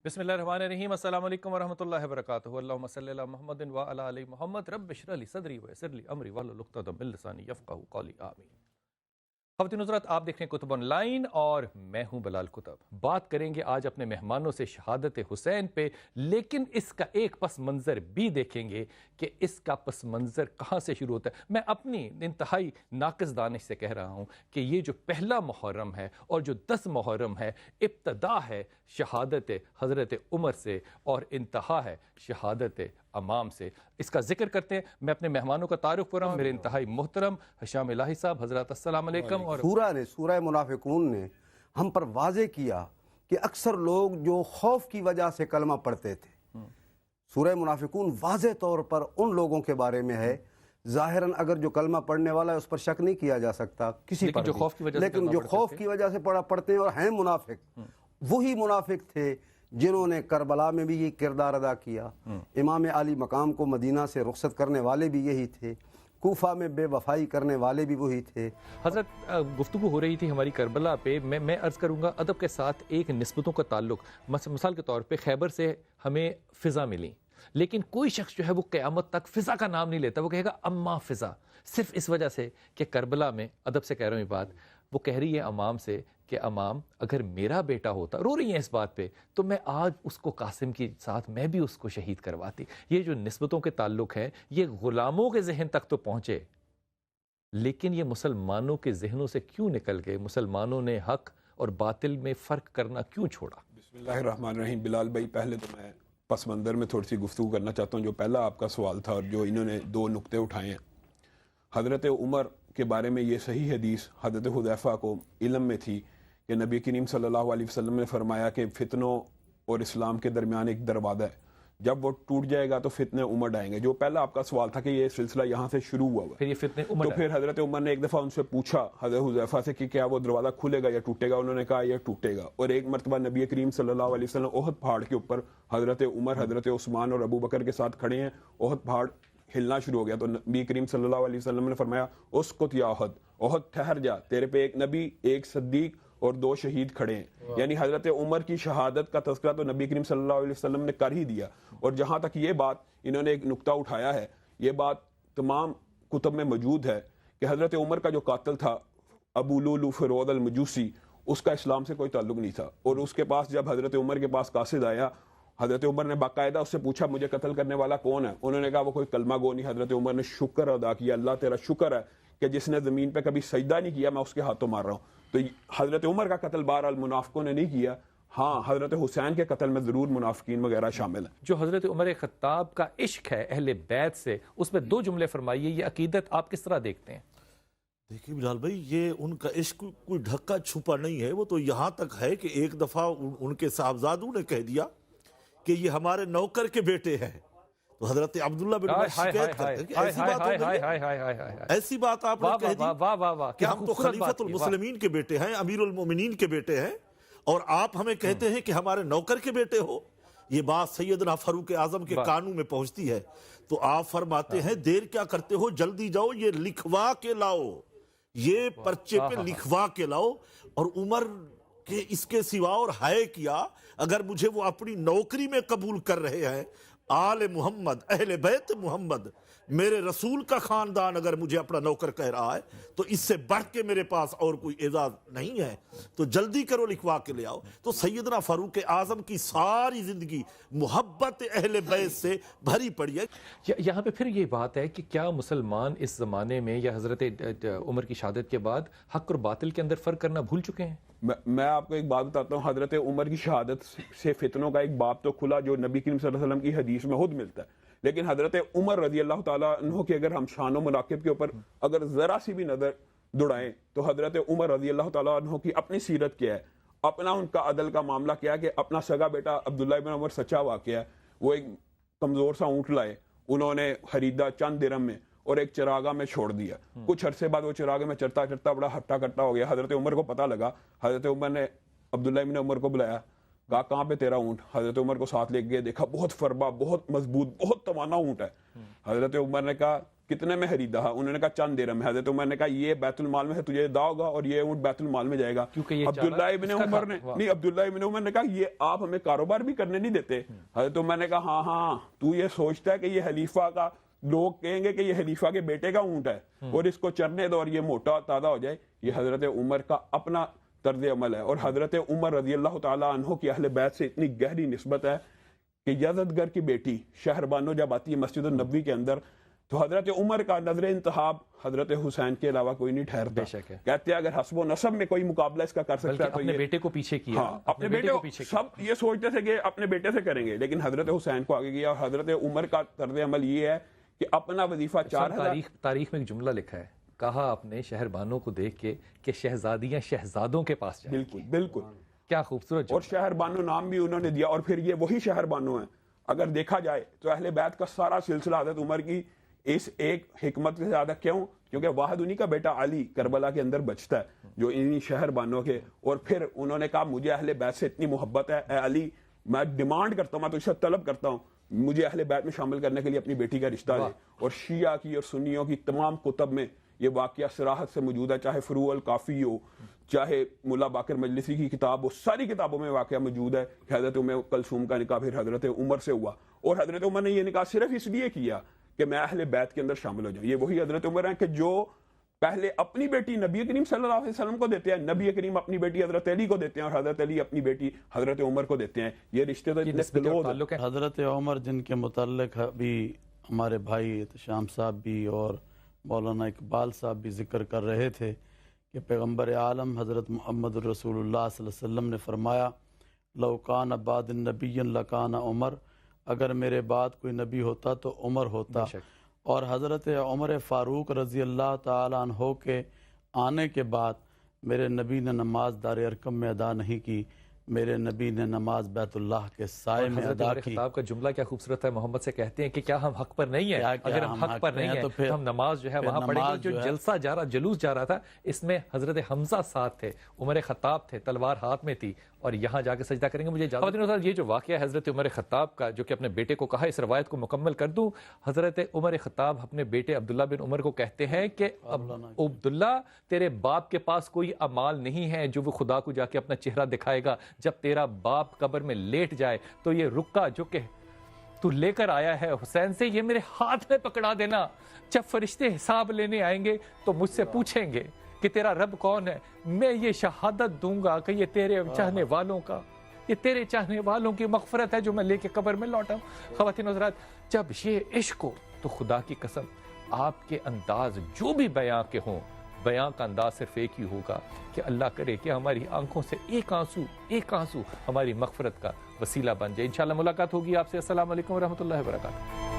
बिस्मिल्लाहिर्रहमानिर्रहीम। अस्सलाम वालेकुम वरहमतुल्लाहि वबरकातुहू। अल्लाहुम्मा सल्लि अला मुहम्मदिन व अला आलि मुहम्मद। रब्बि इश्रह ली सदरी व यस्सिर ली अमरी वहलुल उक़दतम मिन लिसानी यफ़क़हू क़ौली। आमीन। ख़वातीन हज़रात, आप देख रहे हैं कुतुब ऑनलाइन और मैं हूं बिलाल कुतुब। बात करेंगे आज अपने मेहमानों से शहादत हुसैन पे, लेकिन इसका एक पस मंज़र भी देखेंगे कि इसका पस मंज़र कहाँ से शुरू होता है। मैं अपनी इंतहाई नाक़िस दानिश से कह रहा हूँ कि ये जो पहला मुहर्रम है और जो 10 मुहर्रम है, इब्तदा है शहादत हज़रत उमर से और इंतहा है शहादत अमाम से। इसका जिक्र करते हैं। मैं अपने मेहमानों का तारुफ कर रहा हूँ। मेरे इंतहाई मोहतरम हिशाम इलाही साहब, हज़रत अस्सलाम अलैकुम। और सूरह मुनाफिकून ने हम पर वाज़े किया कि अक्सर लोग जो खौफ की वजह से कलमा पढ़ते थे, सूरह मुनाफिकून वाज़े तौर पर उन लोगों के बारे में है। ज़ाहिरन अगर जो कलमा पढ़ने वाला है उस पर शक नहीं किया जा सकता किसी पर, लेकिन जो खौफ की वजह से पढ़ते हैं और हैं मुनाफिक, वही मुनाफिक थे जिन्होंने करबला में भी ये किरदार अदा किया। इमाम अली मकाम को मदीना से रुखसत करने वाले भी यही थे, कूफा में बेवफाई करने वाले भी वही थे। हज़रत गुफ्तगू हो रही थी हमारी करबला पे। मैं अर्ज़ करूँगा अदब के साथ एक निस्बतों का ताल्लुक, मिसाल के तौर पे खैबर से हमें फ़िज़ा मिली, लेकिन कोई शख्स जो है वो क़यामत तक फ़िज़ा का नाम नहीं लेता। वो कहेगा अम्मा फ़िज़ा, सिर्फ इस वजह से कि करबला में, अदब से कह रहा हूँ ये बात, वो कह रही है अमाम से कि अमाम अगर मेरा बेटा होता, रो रही है इस बात पे, तो मैं आज उसको कासिम के साथ मैं भी उसको शहीद करवाती। ये जो निस्बतों के ताल्लुक हैं, ये गुलामों के जहन तक तो पहुँचे, लेकिन ये मुसलमानों के जहनों से क्यों निकल गए? मुसलमानों ने हक और बातिल में फ़र्क करना क्यों छोड़ा? बिस्मिल्लाहिर्रहमानिर्रहीम। बिलाल भाई, पहले तो मैं पस मंज़र में थोड़ी सी गुफ्तगू करना चाहता हूँ। जो पहला आपका सवाल था और जो इन्होंने 2 नुक्ते उठाए हैं, हज़रत उमर के बारे में ये सही हदीस हज़रत हुज़ैफ़ा को इल्म में थी कि नबी करीम सल्लल्लाहु अलैहि वसल्लम ने फरमाया कि फ़ितनों और इस्लाम के दरमियान एक दरवाज़ा है, जब वो टूट जाएगा तो फितने उमड़ आएंगे। जो पहला आपका सवाल था कि ये सिलसिला यहाँ से शुरू हुआ फिर ये फितने उमड़ तो फिर हज़रत उमर ने एक दफ़ा उनसे पूछा हज़रत हुज़ैफ़ा से कि क्या वो दरवाज़ा खुलेगा या टूटेगा। उन्होंने कहा यह टूटेगा। और एक मरतबा नबी करीम सल्लल्लाहु अलैहि वसल्लम ओहद पहाड़ के ऊपर हज़रत उमर, हज़रत उस्मान और अबू बकर के साथ खड़े हैं। ओहद पहाड़ हिलना शुरू हो गया तो नबी करीम सल्लल्लाहु अलैहि वसल्लम ने फरमाया उसकुत या ओहद, ओहद ठहर जा, तेरे पे एक नबी, एक सद्दीक और 2 शहीद खड़े हैं। यानी हज़रत उमर की शहादत का तज़किरा तो नबी करीम सल्लल्लाहु अलैहि वसल्लम ने कर ही दिया। और जहाँ तक ये बात इन्होंने एक नुक्ता उठाया है, ये बात तमाम कुतुब में मौजूद है कि हज़रत उमर का जो कातिल था अबू लुलु फ़िरोज़ अल मजूसी, उसका इस्लाम से कोई ताल्लुक नहीं था। और उसके पास जब हज़रत उमर के पास कासिद आया, हज़रत उमर ने बाकायदा उससे पूछा मुझे कत्ल करने वाला कौन है। उन्होंने कहा वो कोई कलमा गो नहीं। हज़रत उमर ने शुक्र अदा किया, अल्लाह तेरा शुक्र है कि जिसने ज़मीन पे कभी सजदा नहीं किया मैं उसके हाथों मार रहा हूँ। तो हज़रत उमर का कत्ल बहरहाल मुनाफिकों ने नहीं किया। हाँ, हज़रत हुसैन के कत्ल में ज़रूर मुनाफिकीन वगैरह शामिल हैं। जो हज़रत उमर ख़त्ताब का इश्क है अहले बैत से, उसमें 2 जुमले फरमाइए। ये अकीदत आप किस तरह देखते हैं? देखिए बिलाल भाई, ये उनका इश्क कोई ढक्का छुपा नहीं है। वो तो यहाँ तक है कि एक दफ़ा उनके साहबजादों ने कह दिया कि ये हमारे नौकर के बेटे हैं, तो हजरत अब्दुल्ला बिन उमर शिकायत करते हैं कि ऐसी बात हो गई, ऐसी बात आपने कह दी कि हम तो खलीफतुल मुस्लिमीन के बेटे हैं, अमीरुल मोमिनीन के बेटे हैं, और आप हमें कहते हैं कि हमारे नौकर के बेटे हो। ये बात सैयदना फारूक आजम के कानों में पहुंचती है तो आप फरमाते हैं देर क्या करते हो, जल्दी जाओ, ये लिखवा के लाओ, ये पर्चे पे लिखवा के लाओ। और उमर के इसके सिवा और है किया, अगर मुझे वो अपनी नौकरी में कबूल कर रहे हैं, आले मोहम्मद, अहले बैत मोहम्मद, मेरे रसूल का खानदान अगर मुझे अपना नौकर कह रहा है, तो इससे बढ़ के मेरे पास और कोई एजाज नहीं है, तो जल्दी करो, लिखवा के ले आओ। तो सैयदना फारूक आजम की सारी जिंदगी मोहब्बत अहले बैत से भरी पड़ी है। यहाँ पे फिर ये बात है कि क्या मुसलमान इस ज़माने में या हज़रत उमर की शहादत के बाद हक और बातिल के अंदर फ़र्क करना भूल चुके हैं? मैं आपको एक बात बताता हूँ। हज़रत उमर की शहादत से फितनों का एक बाब तो खुला जो नबी करीम सल्लल्लाहु अलैहि वसल्लम की हदीस में खुद मिलता है, लेकिन हज़रत उमर रज़ी अल्लाह ताला अन्हु की अगर हम शान और मुनाकिब के ऊपर अगर ज़रा सी भी नज़र दुड़ाएं तो हज़रत उमर रज़ी अल्लाह ताला अन्हु की अपनी सीरत क्या है, अपना उनका अदल का मामला क्या है कि अपना सगा बेटा अब्दुल्ला इब्न उमर सच्चा वाक़या है, वो एक कमज़ोर सा ऊँट लाए, उन्होंने खरीदा चंद दिरहम में और एक चरागा में छोड़ दिया। कुछ अरसे बाद वो चरागे में चरता चरता बड़ा हट्टा कट्टा हो गया। हज़रत उमर को पता लगा, हज़रत उमर ने अब्दुल्ला इब्न उमर को बुलाया, कहा कहाँ पे तेरा ऊँट? हज़रत उमर को साथ लेके गए, देखा बहुत फरबा, बहुत मजबूत, बहुत तवाना ऊँट है। हज़रत उमर ने कहा کتنے میں خریدا ہے؟ انہوں نے کہا چند درہم ہے۔ حضرت عمر نے کہا یہ بیت المال میں ہے، تجھے دا ہوگا اور یہ اونٹ بیت المال میں جائے گا۔ عبداللہ ابن عمر نے عبداللہ ابن عمر نے کہا یہ آپ ہمیں کاروبار بھی کرنے نہیں دیتے؟ حضرت عمر نے کہا ہاں تو یہ سوچتا ہے کہ یہ خلیفہ کا، لوگ کہیں گے کہ یہ خلیفہ کے بیٹے کا اونٹ ہے اور اس کو چرنے دو اور یہ موٹا تازہ ہو جائے۔ یہ حضرت عمر کا اپنا طرز عمل ہے، اور حضرت عمر رضی اللہ تعالیٰ عنہ کی اہل بیت سے اتنی گہری نسبت ہے کہ یزدگر کی بیٹی شہربانو جب آتی ہے مسجد النبوی کے اندر تو حضرت عمر کا نظر انتخاب حضرت حسین کے علاوہ کوئی نہیں ٹھہرتا۔ کہتے ہیں اگر حسب و نسب میں کوئی مقابلہ اس کا کر سکتا ہے تو اپنے بیٹے کو پیچھے کیا، اپنے بیٹے کو پیچھے، سب یہ سوچتے تھے کہ اپنے بیٹے سے کریں گے، لیکن حضرت حسین کو آگے کیا۔ اور حضرت عمر کا طرز عمل یہ ہے کہ اپنا وظیفہ تاریخ میں ایک جملہ لکھا ہے، کہا اپنے شہر بانوں کو دیکھ کے کہ شہزادیاں شہزادوں کے پاس جائیں۔ بالکل بالکل، کیا خوبصورت۔ اور شہر بانو نام بھی انہوں نے دیا، اور پھر یہ وہی شہر بانو ہیں۔ اگر دیکھا جائے تو اہل بیت کا سارا سلسلہ حضرت عمر کی اس ایک حکمت سے زیادہ، کیوں؟ کیونکہ واحد انہی کا بیٹا علی کربلا کے اندر بچتا ہے جو انہی شہر بانوں کے، اور پھر انہوں نے کہا مجھے اہل بیت سے اتنی محبت ہے، اے علی میں ڈیمانڈ کرتا ہوں، میں تجھ سے طلب کرتا ہوں مجھے اہل بیت میں شامل کرنے کے لیے اپنی بیٹی کا رشتہ دے۔ اور شیعہ کی اور سنیوں کی تمام کتب میں یہ واقعہ صراحت سے موجود ہے، چاہے فروع الکافی ہو، چاہے ملا باقر مجلسی کی کتاب ہو، ساری کتابوں میں واقعہ موجود ہے کہ حضرت ام کلثوم کا نکاح پھر حضرت عمر سے ہوا، اور حضرت عمر نے یہ نکاح صرف اس لیے کیا کہ میں اہل بیت کے اندر شامل ہو جاؤں۔ یہ وہی حضرت عمر ہیں کہ جو پہلے اپنی بیٹی نبی کریم صلی اللہ علیہ وسلم کو دیتے ہیں، نبی کریم اپنی بیٹی حضرت علی کو دیتے ہیں، اور حضرت علی اپنی بیٹی حضرت عمر کو دیتے ہیں۔ یہ رشتے تو اتنے کلوز ہیں۔ حضرت عمر جن کے متعلق بھی ہمارے بھائی احتشام صاحب بھی اور مولانا اقبال صاحب بھی ذکر کر رہے تھے کہ پیغمبر عالم حضرت محمد رسول اللہ صلی اللہ علیہ وسلم نے فرمایا لو کان بعد النبی لکان عمر، اگر میرے بعد کوئی نبی ہوتا تو عمر ہوتا۔ اور حضرت عمر فاروق رضی اللہ تعالیٰ عنہ کے آنے کے بعد میرے نبی نے نماز دار ارقم میں ادا نہیں کی، میرے نبی نے نماز بیت اللہ کے سائے میں ادا کی۔ خطاب کا جملہ کیا خوبصورت ہے، محمد سے کہتے ہیں کہ کیا ہم حق پر نہیں ہیں؟ اگر ہم حق پر نہیں ہیں تو ہم نماز جو ہے وہاں پڑھیں گے۔ جو جلسہ جا رہا، جلوس جا رہا تھا، اس میں حضرت حمزہ ساتھ تھے، عمر خطاب تھے، تلوار ہاتھ میں تھی، اور یہاں جا کے سجدہ کریں گے۔ مجھے یہ جو واقعہ ہے حضرت عمر خطاب کا جو کہ اپنے بیٹے کو کہا، اس روایت کو مکمل کر دوں۔ حضرت عمر خطاب اپنے بیٹے عبداللہ بن عمر کو کہتے ہیں کہ عبداللہ تیرے باپ کے پاس کوئی اعمال نہیں ہے جو وہ خدا کو جا کے اپنا چہرہ دکھائے گا، جب تیرا باپ قبر میں لیٹ جائے تو یہ رکا جو کہ تو لے کر آیا ہے حسین سے، یہ میرے ہاتھ میں پکڑا دینا، جب فرشتے حساب لینے آئیں گے تو مجھ سے پوچھیں گے کہ تیرا رب کون ہے، میں یہ شہادت دوں گا کہ یہ تیرے چاہنے والوں کا، یہ تیرے چاہنے والوں کی مغفرت ہے جو میں لے کے قبر میں لوٹا ہوں۔ خواتین و حضرات، جب یہ عشق ہو تو خدا کی قسم آپ کے انداز جو بھی بیان کے ہوں، بیان کا انداز صرف ایک ہی ہوگا کہ اللہ کرے کہ ہماری آنکھوں سے ایک آنسو ہماری مغفرت کا وسیلہ بن جائے۔ انشاءاللہ ملاقات ہوگی آپ سے۔ السلام علیکم ورحمۃ اللہ وبرکاتہ۔